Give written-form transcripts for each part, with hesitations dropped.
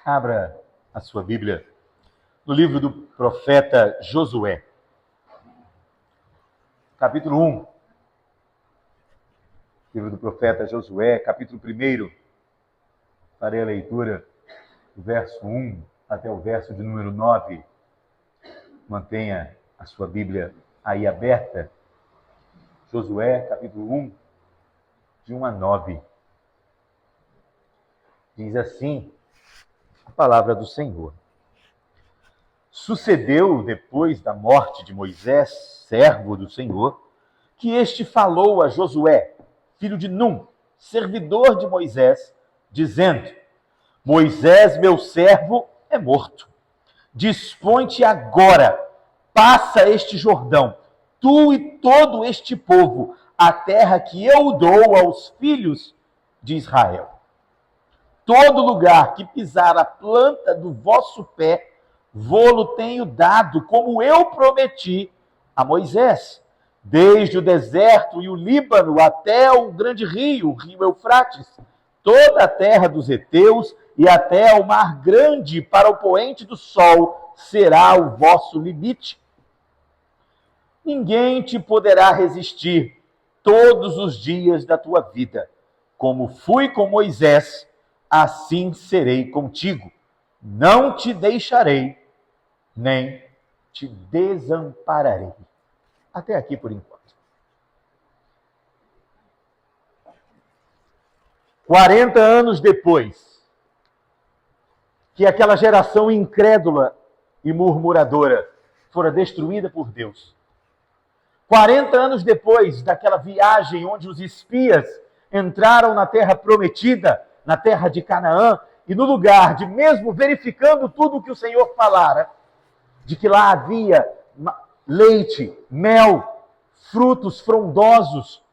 Abra a sua Bíblia no livro do profeta Josué, capítulo 1. Livro do profeta Josué, capítulo 1. Farei a leitura do verso 1 até o verso de número 9. Mantenha a sua Bíblia aí aberta. Josué, capítulo 1, de 1 a 9. Diz assim a palavra do Senhor. Sucedeu, depois da morte de Moisés, servo do Senhor, que este falou a Josué, filho de Num, servidor de Moisés, dizendo: Moisés, meu servo, é morto. Dispõe-te agora, passa este Jordão, tu e todo este povo, a terra que eu dou aos filhos de Israel. Todo lugar que pisar a planta do vosso pé, vô-lo tenho dado, como eu prometi a Moisés, desde o deserto e o Líbano até o grande rio, o rio Eufrates, toda a terra dos heteus e até o mar grande para o poente do sol será o vosso limite. Ninguém te poderá resistir todos os dias da tua vida. Como fui com Moisés, assim serei contigo. Não te deixarei, nem te desampararei. Até aqui por enquanto. 40 anos depois que aquela geração incrédula e murmuradora fora destruída por Deus. 40 anos depois daquela viagem onde os espias entraram na terra prometida, na terra de Canaã, e no lugar de, mesmo verificando tudo o que o Senhor falara, de que lá havia leite, mel, frutos frondosos,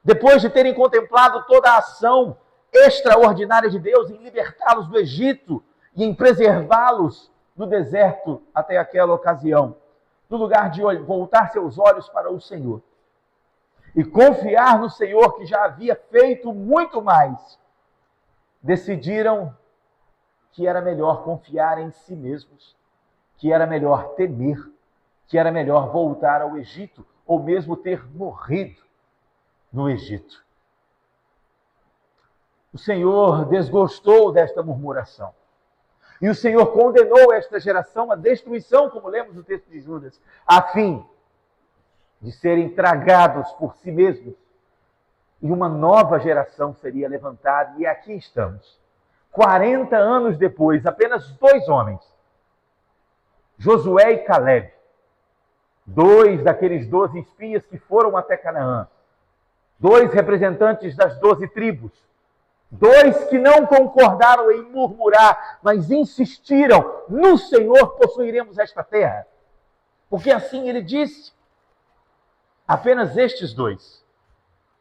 depois de terem contemplado toda a ação extraordinária de Deus em libertá-los do Egito e em preservá-los no deserto até aquela ocasião, no lugar de voltar seus olhos para o Senhor e confiar no Senhor que já havia feito muito mais, decidiram que era melhor confiar em si mesmos, que era melhor temer, que era melhor voltar ao Egito, ou mesmo ter morrido no Egito. O Senhor desgostou desta murmuração. E o Senhor condenou esta geração à destruição, como lemos no texto de Judas, a fim de serem tragados por si mesmos. E uma nova geração seria levantada. E aqui estamos. 40 anos depois, apenas 2 homens, Josué e Caleb, 2 daqueles 12 espias que foram até Canaã, 2 representantes das 12 tribos, 2 que não concordaram em murmurar, mas insistiram: no Senhor possuiremos esta terra. Porque assim ele disse. Apenas estes 2,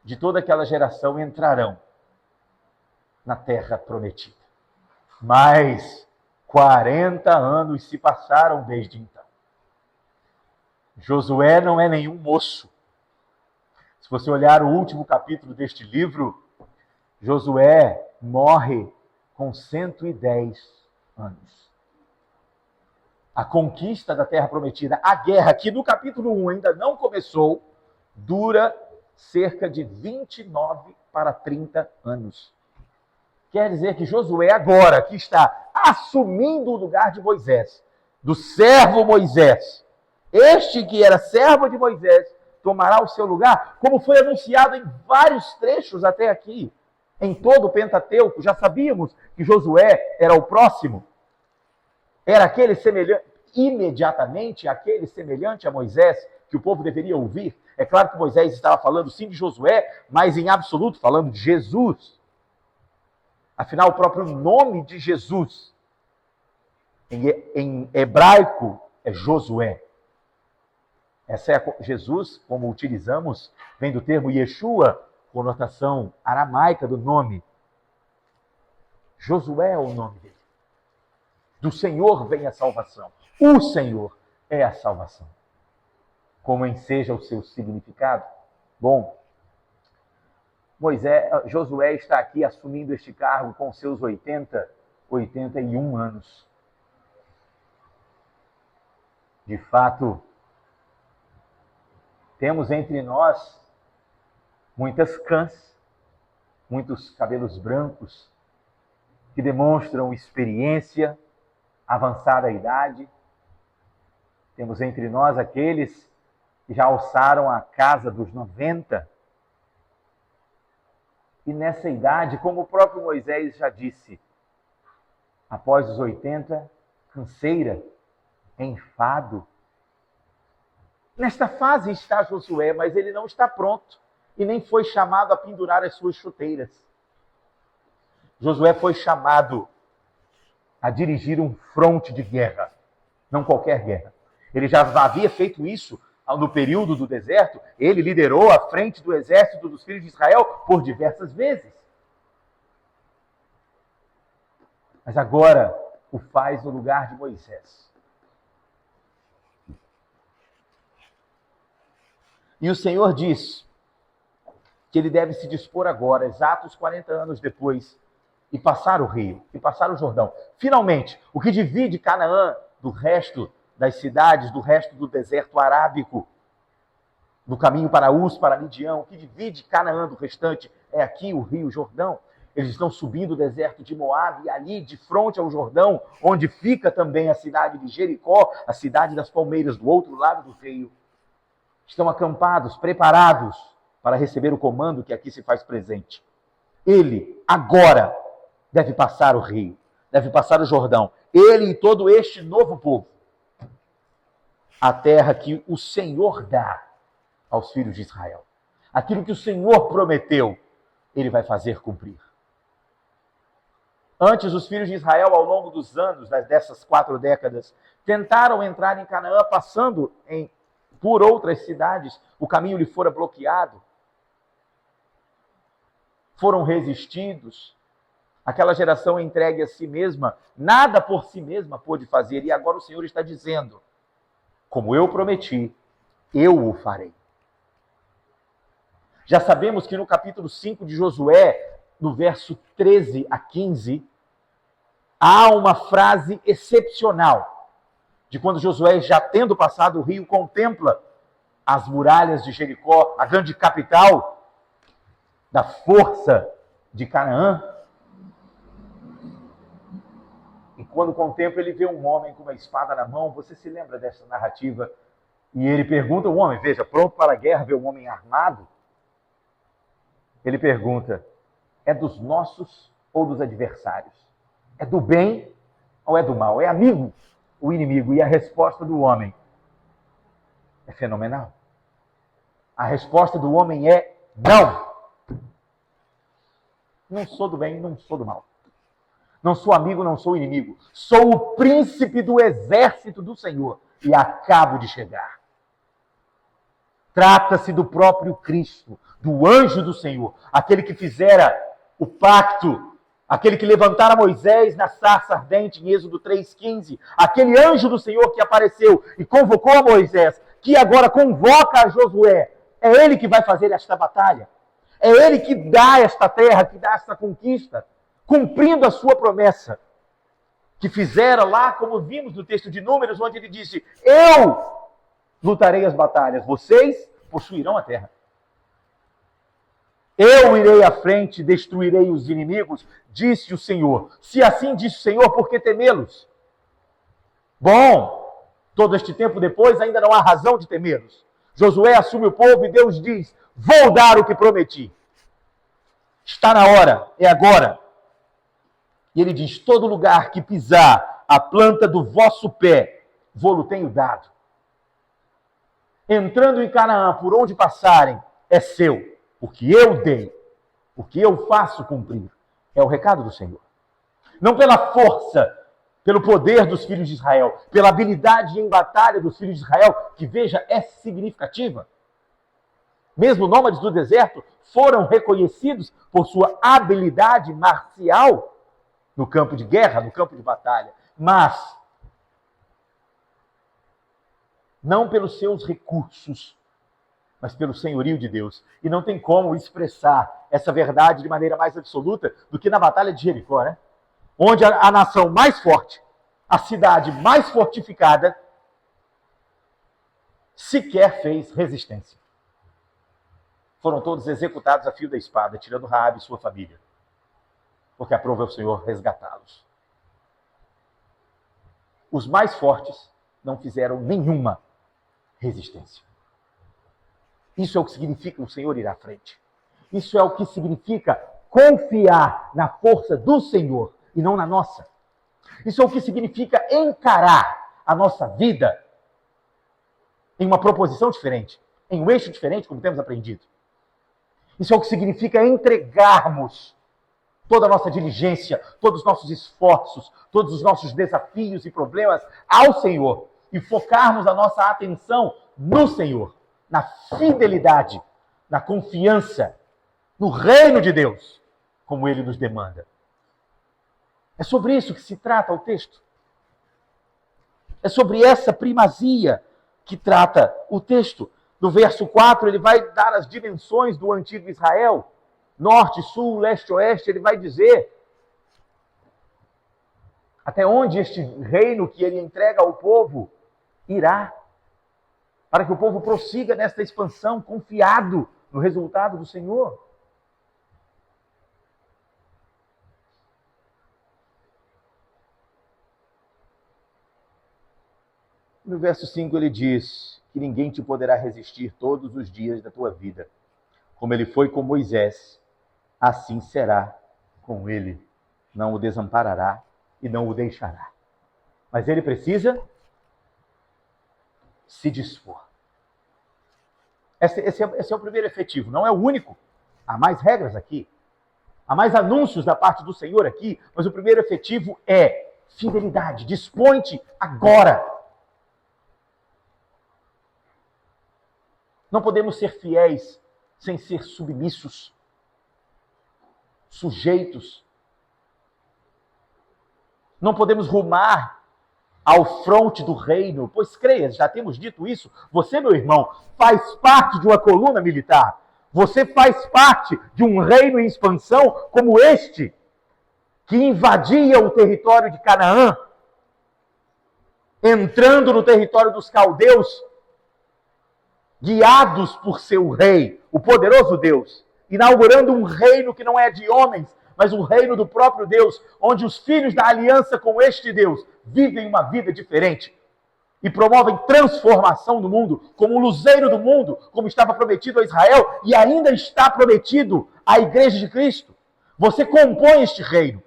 de toda aquela geração, entrarão na terra prometida. Mas 40 anos se passaram desde então. Josué não é nenhum moço. Se você olhar o último capítulo deste livro, Josué morre com 110 anos. A conquista da terra prometida, a guerra, que no capítulo 1 ainda não começou, dura cerca de 29 para 30 anos. Quer dizer que Josué agora, que está assumindo o lugar de Moisés, do servo Moisés, este que era servo de Moisés, tomará o seu lugar, como foi anunciado em vários trechos até aqui. Em todo o Pentateuco, já sabíamos que Josué era o próximo. Era aquele semelhante, imediatamente aquele semelhante a Moisés, que o povo deveria ouvir. É claro que Moisés estava falando sim de Josué, mas em absoluto falando de Jesus. Afinal, o próprio nome de Jesus, em hebraico, é Josué. Essa é Jesus, como utilizamos, vem do termo Yeshua, conotação aramaica do nome. Josué é o nome dele. Do Senhor vem a salvação. O Senhor é a salvação. Como enseja o seu significado? Bom, Josué está aqui assumindo este cargo com seus 80 81 anos. De fato, temos entre nós muitas cãs, muitos cabelos brancos, que demonstram experiência, avançada idade. Temos entre nós aqueles que já alçaram a casa dos 90. E nessa idade, como o próprio Moisés já disse, após os 80, canseira, enfado. Nesta fase está Josué, mas ele não está pronto e nem foi chamado a pendurar as suas chuteiras. Josué foi chamado a dirigir um fronte de guerra, não qualquer guerra. Ele já havia feito isso no período do deserto. Ele liderou a frente do exército dos filhos de Israel por diversas vezes. Mas agora o faz no lugar de Moisés. E o Senhor diz que ele deve se dispor agora, exatos 40 anos depois, e passar o rio, e passar o Jordão. Finalmente, o que divide Canaã do resto das cidades, do resto do deserto arábico, do caminho para Uz, para Midian, o que divide Canaã do restante é aqui o rio Jordão. Eles estão subindo o deserto de Moabe, e ali, de frente ao Jordão, onde fica também a cidade de Jericó, a cidade das palmeiras, do outro lado do rio, estão acampados, preparados para receber o comando que aqui se faz presente. Ele, agora, deve passar o rio, deve passar o Jordão. Ele e todo este novo povo. A terra que o Senhor dá aos filhos de Israel. Aquilo que o Senhor prometeu, ele vai fazer cumprir. Antes, os filhos de Israel, ao longo dos anos, dessas 4 décadas, tentaram entrar em Canaã, passando por outras cidades. O caminho lhe fora bloqueado. Foram resistidos. Aquela geração entregue a si mesma, nada por si mesma pôde fazer. E agora o Senhor está dizendo, como eu prometi, eu o farei. Já sabemos que no capítulo 5 de Josué, no verso 13 a 15, há uma frase excepcional, de quando Josué, já tendo passado o rio, contempla as muralhas de Jericó, a grande capital da força de Canaã. E quando contempla, ele vê um homem com uma espada na mão. Você se lembra dessa narrativa? E ele pergunta ao homem, veja, pronto para a guerra, vê um homem armado. Ele pergunta, é dos nossos ou dos adversários? É do bem ou é do mal? É amigo ou inimigo? E a resposta do homem é fenomenal. A resposta do homem é não. Não sou do bem, não sou do mal. Não sou amigo, não sou inimigo. Sou o príncipe do exército do Senhor e acabo de chegar. Trata-se do próprio Cristo, do anjo do Senhor, aquele que fizera o pacto, aquele que levantara Moisés na sarça ardente em Êxodo 3,15, aquele anjo do Senhor que apareceu e convocou a Moisés, que agora convoca a Josué. É ele que vai fazer esta batalha. É ele que dá esta terra, que dá esta conquista, cumprindo a sua promessa, que fizera lá, como vimos no texto de Números, onde ele disse, eu lutarei as batalhas, vocês possuirão a terra. Eu irei à frente, destruirei os inimigos, disse o Senhor. Se assim disse o Senhor, por que temê-los? Bom, todo este tempo depois, ainda não há razão de temê-los. Josué assume o povo e Deus diz, vou dar o que prometi. Está na hora, é agora. E ele diz, todo lugar que pisar a planta do vosso pé, vou-lo tenho dado. Entrando em Canaã, por onde passarem, é seu. O que eu dei, o que eu faço cumprir, é o recado do Senhor. Não pela força, pelo poder dos filhos de Israel, pela habilidade em batalha dos filhos de Israel, que, veja, é significativa. Mesmo nômades do deserto foram reconhecidos por sua habilidade marcial no campo de guerra, no campo de batalha. Mas não pelos seus recursos, mas pelo senhorio de Deus. E não tem como expressar essa verdade de maneira mais absoluta do que na batalha de Jericó, né? onde a nação mais forte, a cidade mais fortificada, sequer fez resistência. Foram todos executados a fio da espada, tirando Raabe e sua família, porque aprova o Senhor resgatá-los. Os mais fortes não fizeram nenhuma resistência. Isso é o que significa o Senhor ir à frente. Isso é o que significa confiar na força do Senhor e não na nossa. Isso é o que significa encarar a nossa vida em uma proposição diferente, em um eixo diferente, como temos aprendido. Isso é o que significa entregarmos toda a nossa diligência, todos os nossos esforços, todos os nossos desafios e problemas ao Senhor e focarmos a nossa atenção no Senhor, na fidelidade, na confiança, no reino de Deus, como Ele nos demanda. É sobre isso que se trata o texto. É sobre essa primazia que trata o texto. No verso 4, ele vai dar as dimensões do antigo Israel. Norte, sul, leste, oeste, ele vai dizer até onde este reino que ele entrega ao povo irá, para que o povo prossiga nesta expansão, confiado no resultado do Senhor. No verso 5 ele diz que ninguém te poderá resistir todos os dias da tua vida. Como ele foi com Moisés, assim será com ele. Não o desamparará e não o deixará. Mas ele precisa se dispor. Esse é o primeiro efetivo, não é o único. Há mais regras aqui. Há mais anúncios da parte do Senhor aqui, mas o primeiro efetivo é fidelidade. Dispõe-te agora. Não podemos ser fiéis sem ser submissos, sujeitos. Não podemos rumar ao fronte do reino, pois creia, já temos dito isso, você, meu irmão, faz parte de uma coluna militar. Você faz parte de um reino em expansão como este, que invadia o território de Canaã, entrando no território dos caldeus, guiados por seu rei, o poderoso Deus, inaugurando um reino que não é de homens, mas um reino do próprio Deus, onde os filhos da aliança com este Deus vivem uma vida diferente e promovem transformação no mundo, como o luzeiro do mundo, como estava prometido a Israel e ainda está prometido à Igreja de Cristo. Você compõe este reino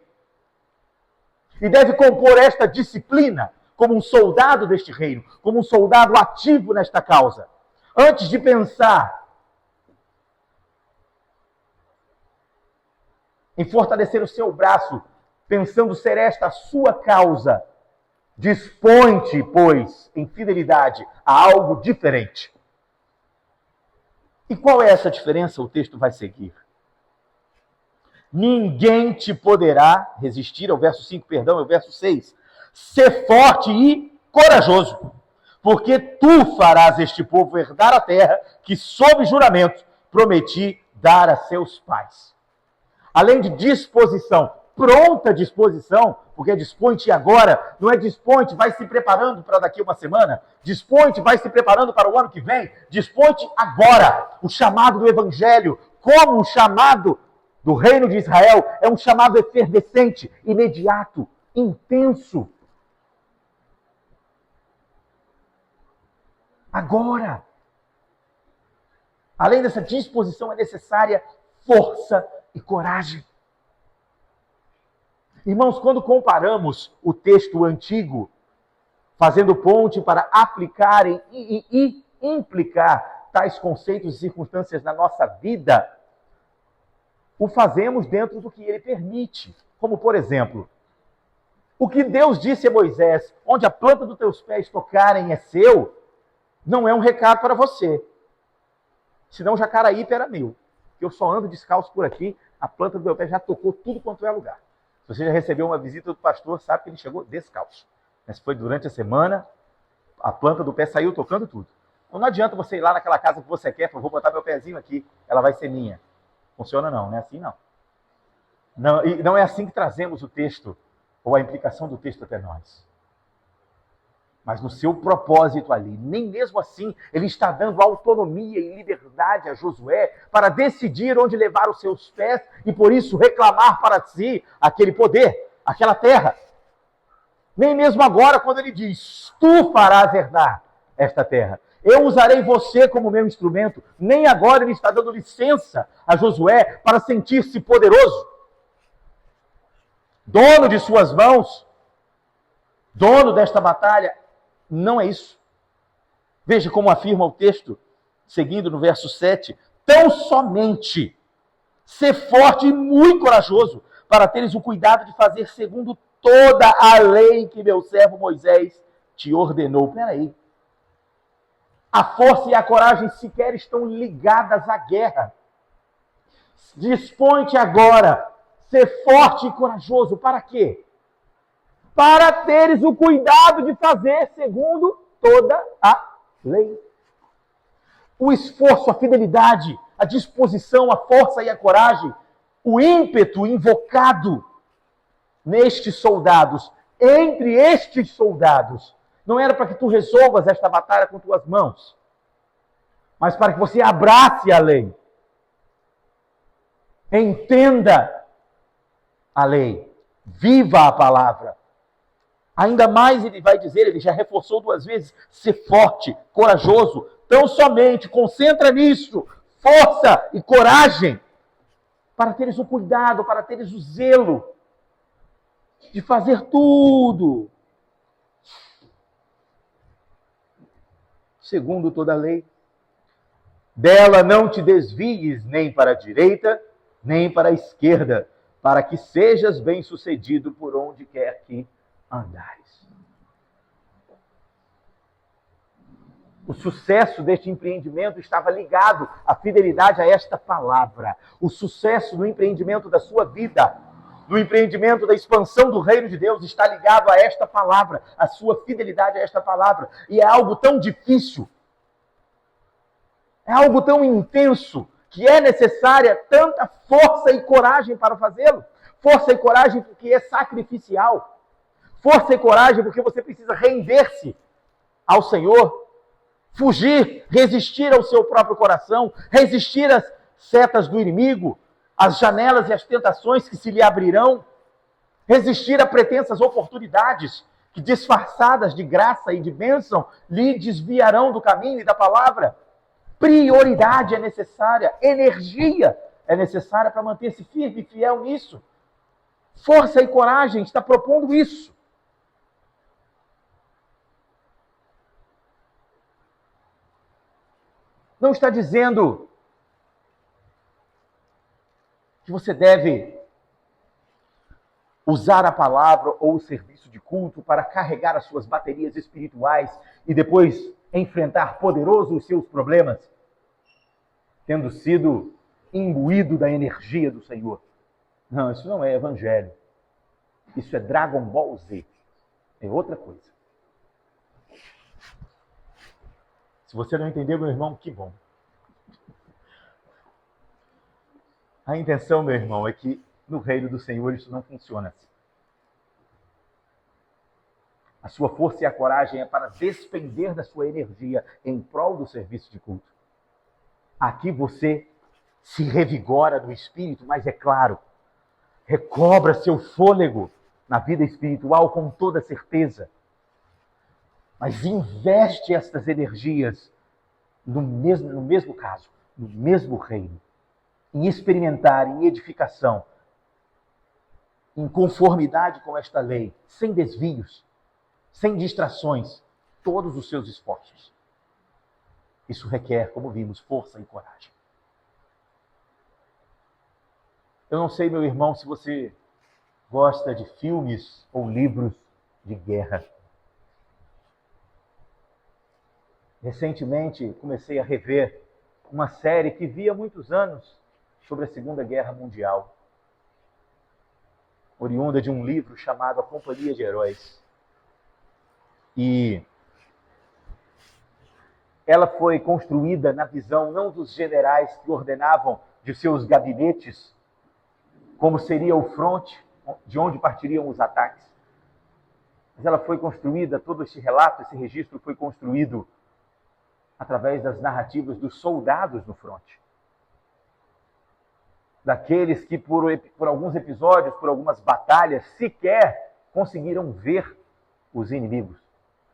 e deve compor esta disciplina como um soldado deste reino, como um soldado ativo nesta causa. Antes de pensar em fortalecer o seu braço, pensando ser esta a sua causa, dispõe-te, pois, em fidelidade a algo diferente. E qual é essa diferença? O texto vai seguir. Ninguém te poderá resistir, é o verso 5, perdão, é o verso 6. Ser forte e corajoso, porque tu farás este povo herdar a terra que, sob juramento, prometi dar a seus pais. Além de disposição, pronta disposição, porque dispõe-te agora, não é dispõe-te, vai se preparando para daqui uma semana, dispõe-te, vai se preparando para o ano que vem, dispõe-te agora. O chamado do Evangelho, como o chamado do reino de Israel, é um chamado efervescente, imediato, intenso. Agora. Além dessa disposição, é necessária força e coragem. Irmãos, quando comparamos o texto antigo, fazendo ponte para aplicar e implicar tais conceitos e circunstâncias na nossa vida, o fazemos dentro do que ele permite. Como, por exemplo, o que Deus disse a Moisés, onde a planta dos teus pés tocarem é seu, não é um recado para você. Senão Jacaraípe era meu. Eu só ando descalço por aqui, a planta do meu pé já tocou tudo quanto é lugar. Se você já recebeu uma visita do pastor, sabe que ele chegou descalço. Mas foi durante a semana, a planta do pé saiu tocando tudo. Então não adianta você ir lá naquela casa que você quer, vou botar meu pezinho aqui, ela vai ser minha. Funciona não, não é assim não. Não, e não é assim que trazemos o texto ou a implicação do texto até nós. Mas no seu propósito ali, nem mesmo assim, ele está dando autonomia e liberdade a Josué para decidir onde levar os seus pés e por isso reclamar para si aquele poder, aquela terra. Nem mesmo agora, quando ele diz, tu farás herdar esta terra. Eu usarei você como meu instrumento. Nem agora ele está dando licença a Josué para sentir-se poderoso. Dono de suas mãos, dono desta batalha. Não é isso. Veja como afirma o texto, seguindo no verso 7. Tão somente ser forte e muito corajoso, para teres o cuidado de fazer segundo toda a lei que meu servo Moisés te ordenou. Peraí. A força e a coragem sequer estão ligadas à guerra. Dispõe-te agora, ser forte e corajoso. Para quê? Para teres o cuidado de fazer segundo toda a lei. O esforço, a fidelidade, a disposição, a força e a coragem, o ímpeto invocado nestes soldados, entre estes soldados, não era para que tu resolvas esta batalha com tuas mãos, mas para que você abrace a lei, entenda a lei, viva a palavra. Ainda mais ele vai dizer, ele já reforçou 2 vezes, ser forte, corajoso. Tão somente, concentra nisso, força e coragem, para teres o cuidado, para teres o zelo de fazer tudo segundo toda a lei. Dela não te desvies nem para a direita, nem para a esquerda, para que sejas bem-sucedido por onde quer que andares. O sucesso deste empreendimento estava ligado à fidelidade a esta palavra. O sucesso no empreendimento da sua vida, no empreendimento da expansão do reino de Deus, está ligado a esta palavra, a sua fidelidade a esta palavra. E é algo tão difícil, é algo tão intenso, que é necessária tanta força e coragem para fazê-lo. Força e coragem porque é sacrificial. Força e coragem porque você precisa render-se ao Senhor, fugir, resistir ao seu próprio coração, resistir às setas do inimigo, às janelas e às tentações que se lhe abrirão, resistir a pretensas oportunidades que, disfarçadas de graça e de bênção, lhe desviarão do caminho e da palavra. Prioridade é necessária, energia é necessária para manter-se firme e fiel nisso. Força e coragem está propondo isso. Não está dizendo que você deve usar a palavra ou o serviço de culto para carregar as suas baterias espirituais e depois enfrentar poderoso os seus problemas, tendo sido imbuído da energia do Senhor. Não, isso não é evangelho. Isso é Dragon Ball Z. É outra coisa. Se você não entendeu, meu irmão, que bom. A intenção, meu irmão, é que no reino do Senhor isso não funciona assim. A sua força e a coragem é para despender da sua energia em prol do serviço de culto. Aqui você se revigora no espírito, mas é claro, recobra seu fôlego na vida espiritual com toda certeza. Mas investe estas energias no mesmo caso, no mesmo reino, em experimentar, em edificação, em conformidade com esta lei, sem desvios, sem distrações, todos os seus esforços. Isso requer, como vimos, força e coragem. Eu não sei, meu irmão, se você gosta de filmes ou livros de guerra. Recentemente comecei a rever uma série que vi há muitos anos sobre a Segunda Guerra Mundial, oriunda de um livro chamado A Companhia de Heróis. E ela foi construída na visão não dos generais que ordenavam de seus gabinetes como seria o fronte de onde partiriam os ataques, Mas ela foi construída, todo esse relato, esse registro foi construído através das narrativas dos soldados no fronte. Daqueles que, por alguns episódios, por algumas batalhas, sequer conseguiram ver os inimigos,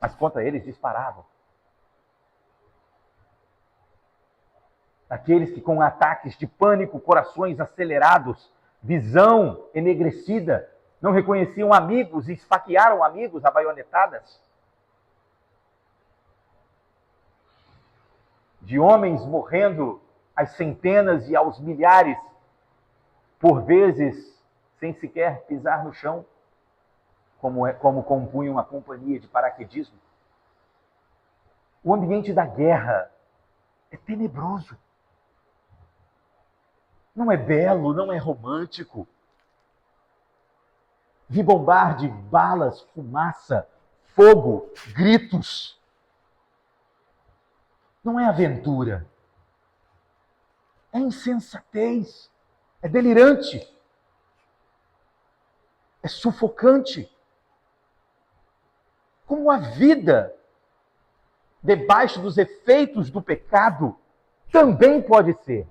mas contra eles disparavam. Daqueles que, com ataques de pânico, corações acelerados, visão enegrecida, não reconheciam amigos e esfaquearam amigos a baionetadas. De homens morrendo às centenas e aos milhares, por vezes sem sequer pisar no chão, como compunham a companhia de paraquedismo. O ambiente da guerra é tenebroso. Não é belo, não é romântico. Ribombar de balas, fumaça, fogo, gritos. Não é aventura. É insensatez. É delirante. É sufocante. Como a vida, debaixo dos efeitos do pecado, também pode ser.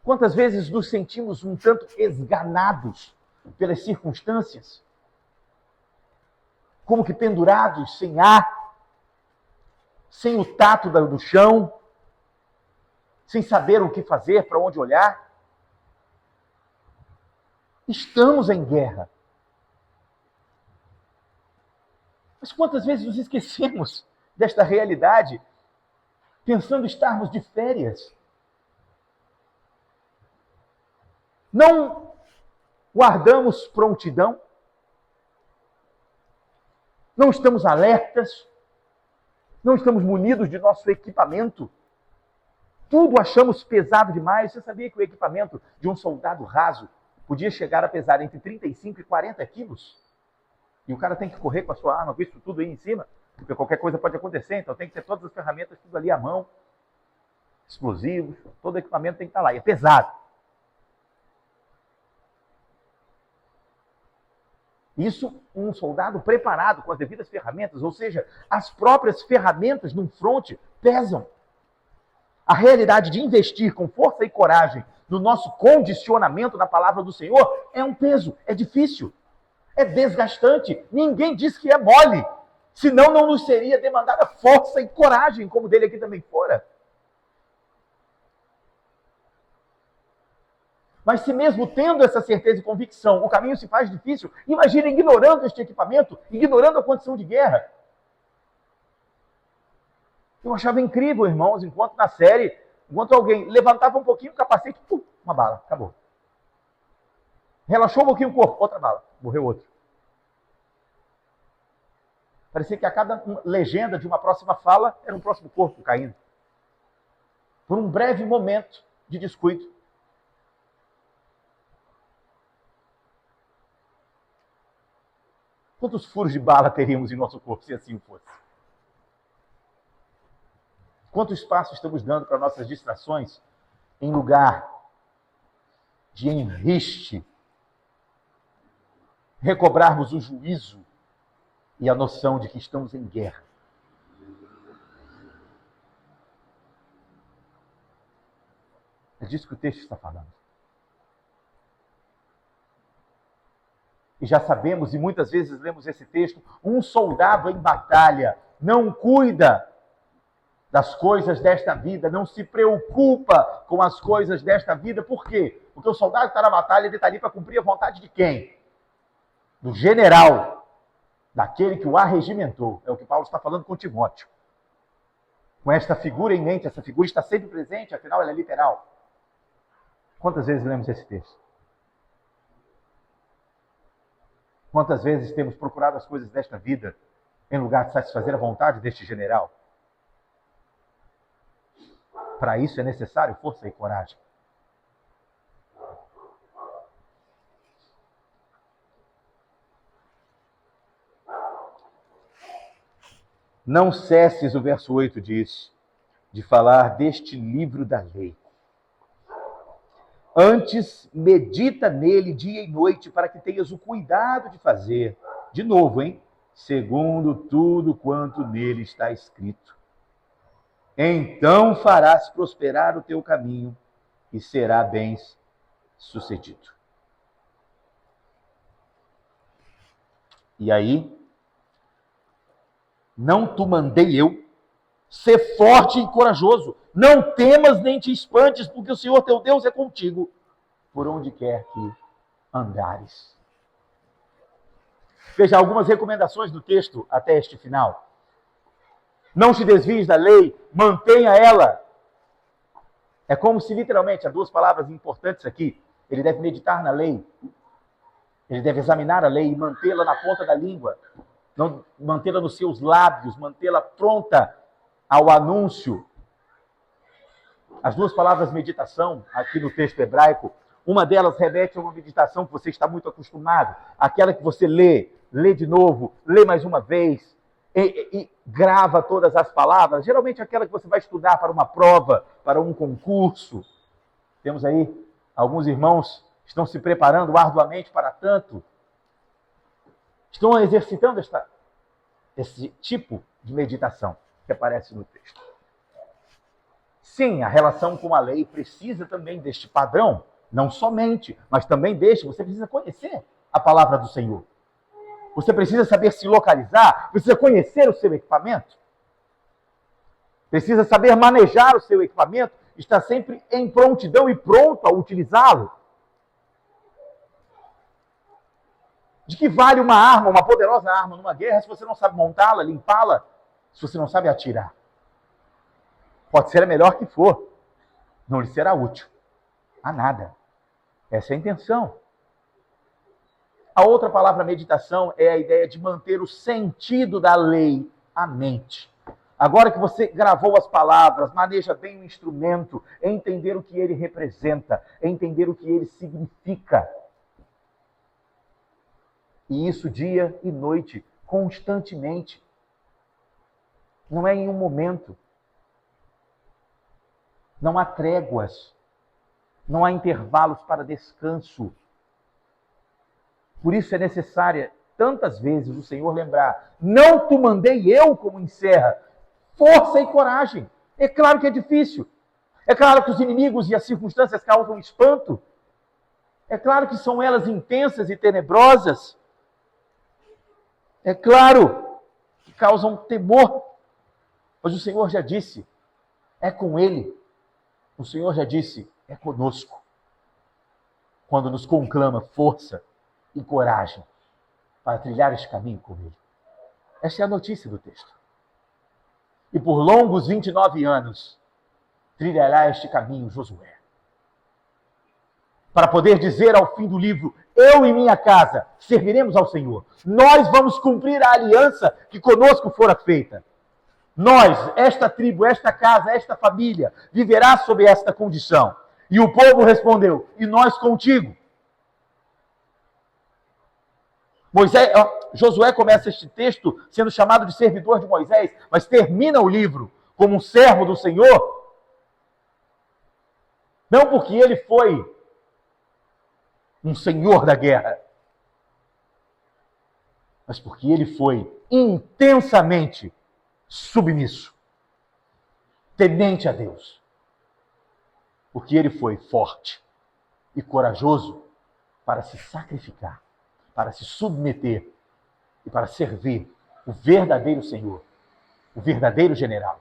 Quantas vezes nos sentimos um tanto esganados pelas circunstâncias? Como que pendurados, sem ar, sem o tato do chão, sem saber o que fazer, para onde olhar? Estamos em guerra. Mas quantas vezes nos esquecemos desta realidade, pensando estarmos de férias? Não guardamos prontidão? Não estamos alertas? Não estamos munidos de nosso equipamento? Tudo achamos pesado demais. Você sabia que o equipamento de um soldado raso podia chegar a pesar entre 35 e 40 quilos? E o cara tem que correr com a sua arma, com isso tudo aí em cima, porque qualquer coisa pode acontecer, então tem que ter todas as ferramentas, tudo ali à mão, explosivos, todo o equipamento tem que estar lá, e é pesado. Isso um soldado preparado com as devidas ferramentas, ou seja, as próprias ferramentas num fronte pesam. A realidade de investir com força e coragem no nosso condicionamento na palavra do Senhor é um peso, é difícil, é desgastante. Ninguém diz que é mole, senão não nos seria demandada força e coragem, como dele aqui também fora. Mas se mesmo tendo essa certeza e convicção, o caminho se faz difícil, imagine ignorando este equipamento, ignorando a condição de guerra. Eu achava incrível, irmãos, enquanto na série, enquanto alguém levantava um pouquinho o capacete, pum, uma bala, acabou. Relaxou um pouquinho o corpo, outra bala, morreu outro. Parecia que a cada legenda de uma próxima fala era um próximo corpo caindo. Por um breve momento de descuido. Quantos furos de bala teríamos em nosso corpo se assim fosse? Quanto espaço estamos dando para nossas distrações em lugar de enriste, recobrarmos o juízo e a noção de que estamos em guerra? É disso que o texto está falando. E já sabemos, e muitas vezes lemos esse texto, um soldado em batalha não cuida das coisas desta vida, não se preocupa com as coisas desta vida. Por quê? Porque o soldado que está na batalha, ele está ali para cumprir a vontade de quem? Do general, daquele que o arregimentou. É o que Paulo está falando com Timóteo. Com esta figura em mente, essa figura está sempre presente, afinal ela é literal. Quantas vezes lemos esse texto? Quantas vezes temos procurado as coisas desta vida em lugar de satisfazer a vontade deste general? Para isso é necessário força e coragem. Não cesses, o verso 8 diz, de falar deste livro da lei. Antes, medita nele dia e noite, para que tenhas o cuidado de fazer, de novo, hein? Segundo tudo quanto nele está escrito. Então farás prosperar o teu caminho e será bem-sucedido. E aí, não te mandei eu, ser forte e corajoso, não temas nem te espantes, porque o Senhor teu Deus é contigo, por onde quer que andares. Veja algumas recomendações do texto até este final. Não te desvies da lei, mantenha ela. É como se literalmente, há duas palavras importantes aqui, ele deve meditar na lei, ele deve examinar a lei e mantê-la na ponta da língua, não mantê-la nos seus lábios, mantê-la pronta ao anúncio. As duas palavras meditação, aqui no texto hebraico, uma delas remete a uma meditação que você está muito acostumado, aquela que você lê de novo, lê mais uma vez, e grava todas as palavras, geralmente aquela que você vai estudar para uma prova, para um concurso. Temos aí alguns irmãos que estão se preparando arduamente para tanto, estão exercitando esse tipo de meditação que aparece no texto. Sim, a relação com a lei precisa também deste padrão, não somente, mas também você precisa conhecer a palavra do Senhor. Você precisa saber se localizar, precisa conhecer o seu equipamento, precisa saber manejar o seu equipamento, estar sempre em prontidão e pronto a utilizá-lo. De que vale uma arma, uma poderosa arma numa guerra, se você não sabe montá-la, limpá-la, se você não sabe atirar? Pode ser a melhor que for, não lhe será útil a nada. Essa é a intenção. A outra palavra meditação é a ideia de manter o sentido da lei à mente. Agora que você gravou as palavras, maneja bem o instrumento, entender o que ele representa, entender o que ele significa. E isso dia e noite, constantemente. Não é em um momento. Não há tréguas. Não há intervalos para descanso. Por isso é necessária, tantas vezes, o Senhor lembrar: não te mandei eu, como encerra. Força e coragem. É claro que é difícil. É claro que os inimigos e as circunstâncias causam espanto. É claro que são elas intensas e tenebrosas. É claro que causam temor. Mas o Senhor já disse, é com Ele. O Senhor já disse, é conosco. Quando nos conclama força e coragem para trilhar este caminho com Ele. Esta é a notícia do texto. E por longos 29 anos, trilhará este caminho Josué. Para poder dizer ao fim do livro: eu e minha casa serviremos ao Senhor. Nós vamos cumprir a aliança que conosco fora feita. Nós, esta tribo, esta casa, esta família, viverá sob esta condição. E o povo respondeu: e nós contigo. Josué começa este texto sendo chamado de servidor de Moisés, mas termina o livro como um servo do Senhor. Não porque ele foi um senhor da guerra, mas porque ele foi intensamente submisso, temente a Deus. Porque ele foi forte e corajoso para se sacrificar, para se submeter e para servir o verdadeiro Senhor, o verdadeiro general,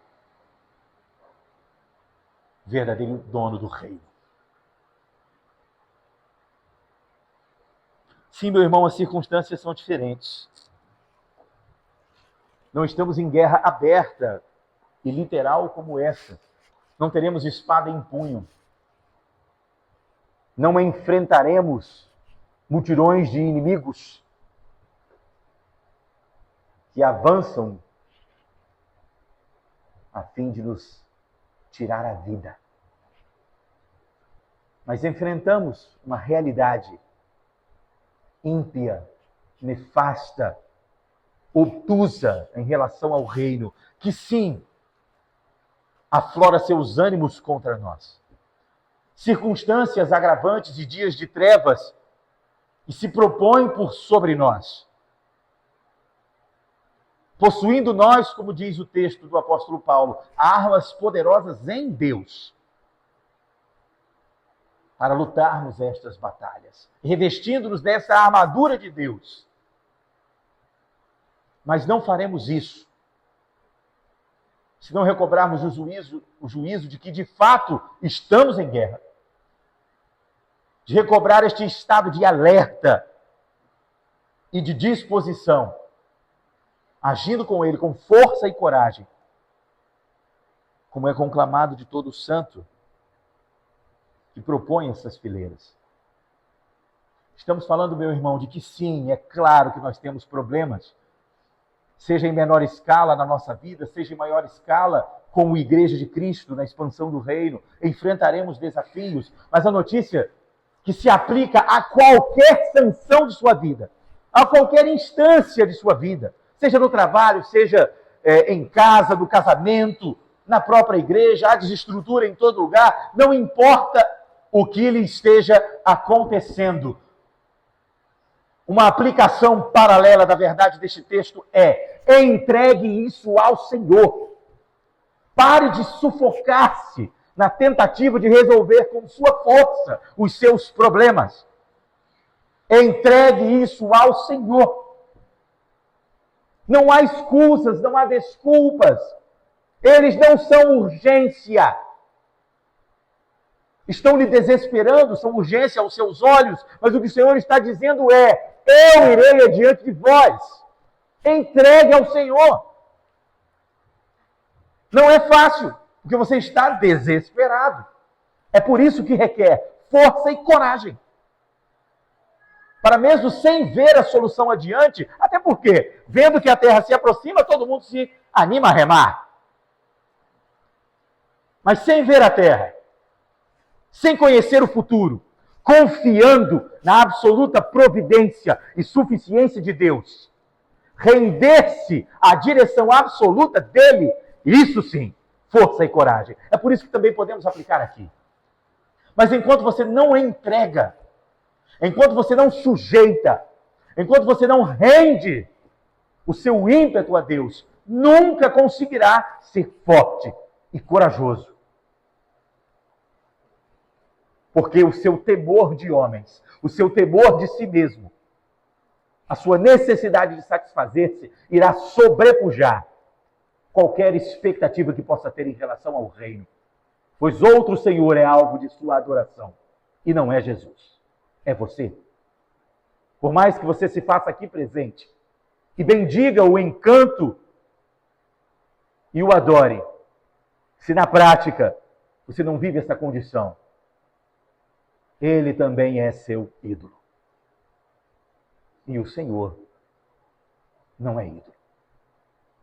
o verdadeiro dono do reino. Sim, meu irmão, as circunstâncias são diferentes. Não estamos em guerra aberta e literal como essa. Não teremos espada em punho. Não enfrentaremos multidões de inimigos que avançam a fim de nos tirar a vida. Mas enfrentamos uma realidade ímpia, nefasta, obtusa em relação ao reino, que sim, aflora seus ânimos contra nós. circunstâncias agravantes e dias de trevas que se propõem por sobre nós. Possuindo nós, como diz o texto do apóstolo Paulo, armas poderosas em Deus para lutarmos estas batalhas, revestindo-nos dessa armadura de Deus. Mas não faremos isso se não recobrarmos o juízo de que, de fato, estamos em guerra. De recobrar este estado de alerta e de disposição, agindo com ele com força e coragem, como é conclamado de todo santo que propõe essas fileiras. Estamos falando, meu irmão, de que sim, é claro que nós temos problemas, seja em menor escala na nossa vida, seja em maior escala como Igreja de Cristo, na expansão do reino, enfrentaremos desafios, mas a notícia que se aplica a qualquer sanção de sua vida, a qualquer instância de sua vida, seja no trabalho, seja em casa, no casamento, na própria igreja, há desestrutura em todo lugar, não importa o que lhe esteja acontecendo. Uma aplicação paralela da verdade deste texto é: entregue isso ao Senhor. Pare de sufocar-se na tentativa de resolver com sua força os seus problemas. Entregue isso ao Senhor. Não há escusas, não há desculpas. Eles não são urgência. Estão lhe desesperando, são urgência aos seus olhos, mas o que o Senhor está dizendo é: eu irei adiante de vós. Entregue ao Senhor. Não é fácil, porque você está desesperado. É por isso que requer força e coragem. Para mesmo sem ver a solução adiante, até porque, vendo que a terra se aproxima, todo mundo se anima a remar. Mas sem ver a terra, sem conhecer o futuro, confiando na absoluta providência e suficiência de Deus, render-se à direção absoluta dele, isso sim, força e coragem. É por isso que também podemos aplicar aqui. Mas enquanto você não entrega, enquanto você não sujeita, enquanto você não rende o seu ímpeto a Deus, nunca conseguirá ser forte e corajoso. Porque o seu temor de homens, o seu temor de si mesmo, a sua necessidade de satisfazer-se irá sobrepujar qualquer expectativa que possa ter em relação ao reino. Pois outro Senhor é alvo de sua adoração, e não é Jesus, é você. Por mais que você se faça aqui presente e bendiga o encanto e o adore, se na prática você não vive essa condição, ele também é seu ídolo. E o Senhor não é ídolo.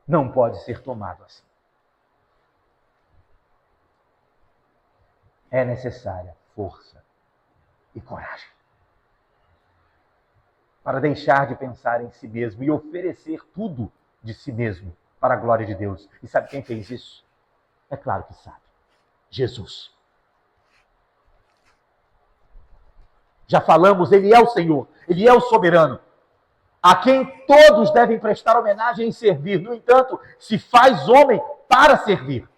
Não pode ser tomado assim. É necessária força e coragem para deixar de pensar em si mesmo e oferecer tudo de si mesmo para a glória de Deus. E sabe quem fez isso? É claro que sabe. Jesus. Já falamos, ele é o Senhor, ele é o soberano, a quem todos devem prestar homenagem e servir. No entanto, se faz homem para servir.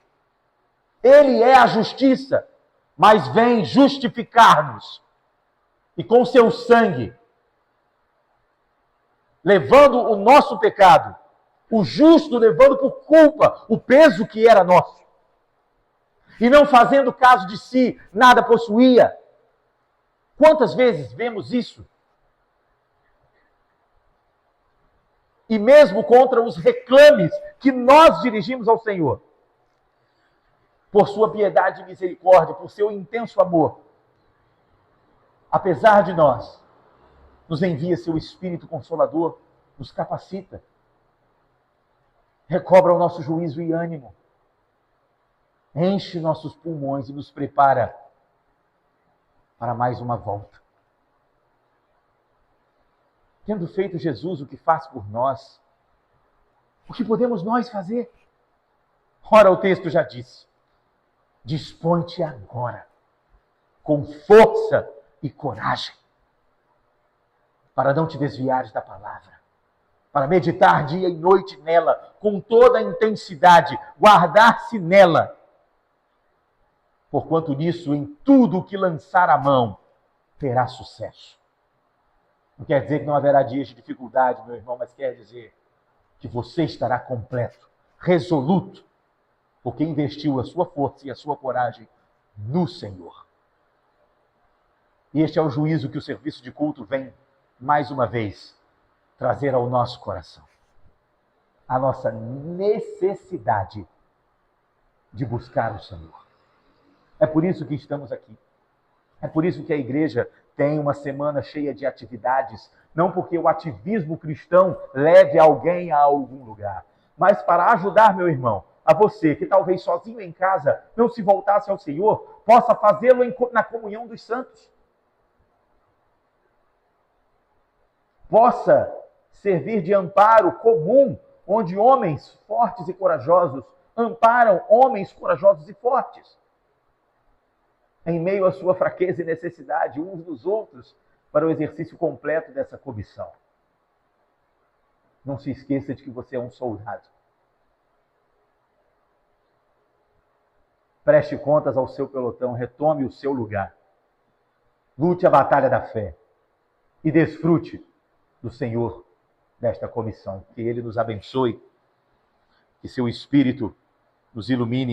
Ele é a justiça, mas vem justificar-nos. E com seu sangue, levando o nosso pecado, o justo levando por culpa o peso que era nosso. E não fazendo caso de si, nada possuía. Quantas vezes vemos isso? E mesmo contra os reclames que nós dirigimos ao Senhor, por sua piedade e misericórdia, por seu intenso amor, apesar de nós, nos envia seu Espírito Consolador, nos capacita, recobra o nosso juízo e ânimo, enche nossos pulmões e nos prepara para mais uma volta. Tendo feito Jesus o que faz por nós, o que podemos nós fazer? Ora, o texto já disse: dispõe-te agora com força e coragem, para não te desviares da palavra, para meditar dia e noite nela, com toda a intensidade, guardar-se nela, porquanto nisso, em tudo o que lançar a mão, terá sucesso. Não quer dizer que não haverá dias de dificuldade, meu irmão, mas quer dizer que você estará completo, resoluto, porque investiu a sua força e a sua coragem no Senhor. E este é o juízo que o serviço de culto vem, mais uma vez, trazer ao nosso coração. A nossa necessidade de buscar o Senhor. É por isso que estamos aqui. É por isso que a igreja tem uma semana cheia de atividades, não porque o ativismo cristão leve alguém a algum lugar, mas para ajudar, meu irmão, a você que talvez sozinho em casa não se voltasse ao Senhor, possa fazê-lo na comunhão dos santos. Possa servir de amparo comum, onde homens fortes e corajosos amparam homens corajosos e fortes, em meio à sua fraqueza e necessidade uns dos outros, para o exercício completo dessa comissão. Não se esqueça de que você é um soldado. Preste contas ao seu pelotão, retome o seu lugar. Lute a batalha da fé e desfrute do Senhor desta comissão. Que Ele nos abençoe, que seu Espírito nos ilumine